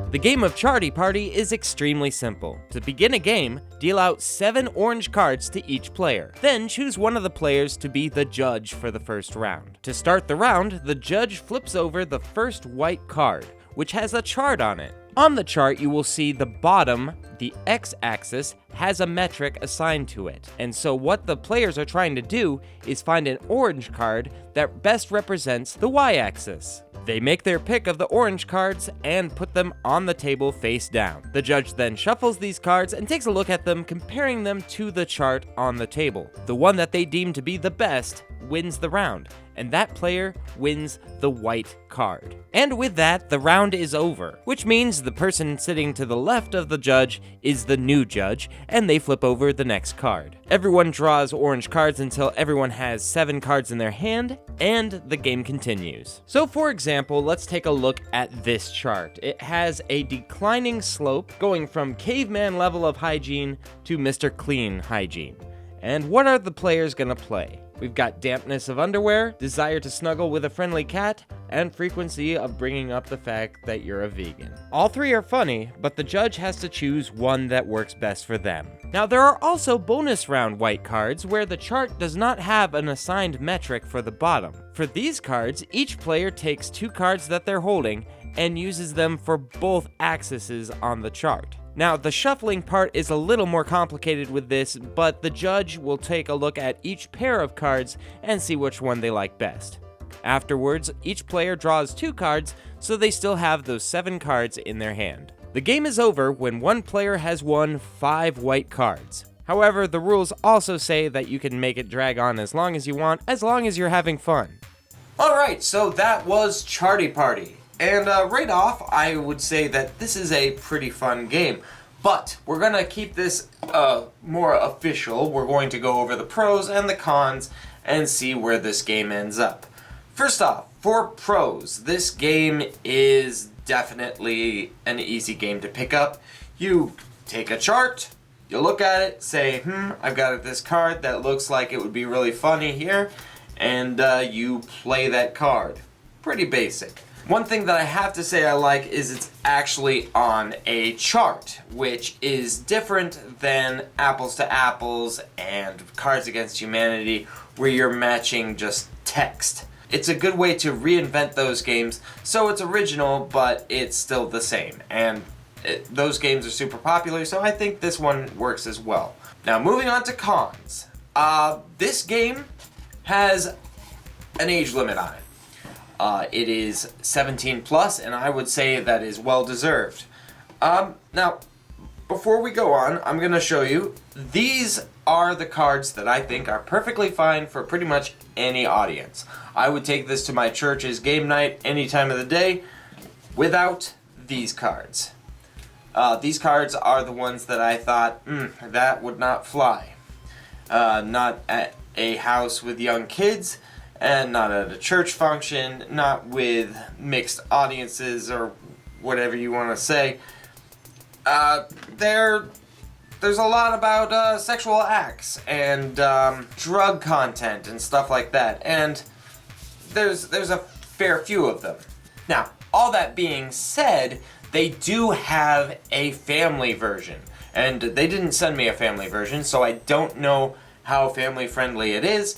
The game of Charty Party is extremely simple. To begin a game, deal out 7 orange cards to each player. Then choose one of the players to be the judge for the first round. To start the round, the judge flips over the first white card, which has a chart on it. On the chart, you will see the bottom, the x-axis, has a metric assigned to it. And so what the players are trying to do is find an orange card that best represents the y-axis. They make their pick of the orange cards and put them on the table face down. The judge then shuffles these cards and takes a look at them, comparing them to the chart on the table. The one that they deem to be the best wins the round, and that player wins the white card. And with that, the round is over, which means the person sitting to the left of the judge is the new judge, and they flip over the next card. Everyone draws orange cards until everyone has 7 cards in their hand, and the game continues. So for example, let's take a look at this chart. It has a declining slope going from caveman level of hygiene to Mr. Clean hygiene. And what are the players gonna play? We've got dampness of underwear, desire to snuggle with a friendly cat, and frequency of bringing up the fact that you're a vegan. All 3 are funny, but the judge has to choose one that works best for them. Now there are also bonus round white cards where the chart does not have an assigned metric for the bottom. For these cards, each player takes 2 cards that they're holding and uses them for both axes on the chart. Now, the shuffling part is a little more complicated with this, but the judge will take a look at each pair of cards and see which one they like best. Afterwards, each player draws 2 cards, so they still have those 7 cards in their hand. The game is over when one player has won 5 white cards. However, the rules also say that you can make it drag on as long as you want, as long as you're having fun. Alright, so that was Charty Party. And right off, I would say that this is a pretty fun game, but we're gonna keep this more official. We're going to go over the pros and the cons and see where this game ends up. First off, for pros, this game is definitely an easy game to pick up. You take a chart, you look at it, say, I've got this card that looks like it would be really funny here, and you play that card. Pretty basic. One thing that I have to say I like is it's actually on a chart, which is different than Apples to Apples and Cards Against Humanity, where you're matching just text. It's a good way to reinvent those games, so it's original, but it's still the same. And those games are super popular, so I think this one works as well. Now, moving on to cons. This game has an age limit on it. It is 17 plus, and I would say that is well deserved. Now, before we go on, I'm going to show you, these are the cards that I think are perfectly fine for pretty much any audience. I would take this to my church's game night any time of the day without these cards. These cards are the ones that I thought, that would not fly. Not at a house with young kids, and not at a church function, not with mixed audiences or whatever you want to say. There's a lot about sexual acts and drug content and stuff like that, and there's a fair few of them. Now, all that being said, they do have a family version, and they didn't send me a family version, so I don't know how family friendly it is.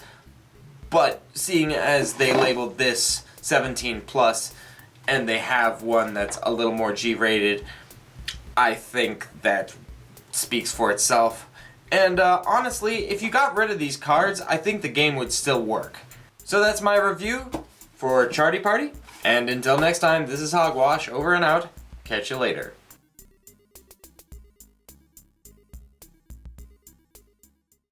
But seeing as they labeled this 17 plus and they have one that's a little more G-rated, I think that speaks for itself. And honestly, if you got rid of these cards, I think the game would still work. So that's my review for Charty Party. And until next time, this is Hogwash, over and out. Catch you later.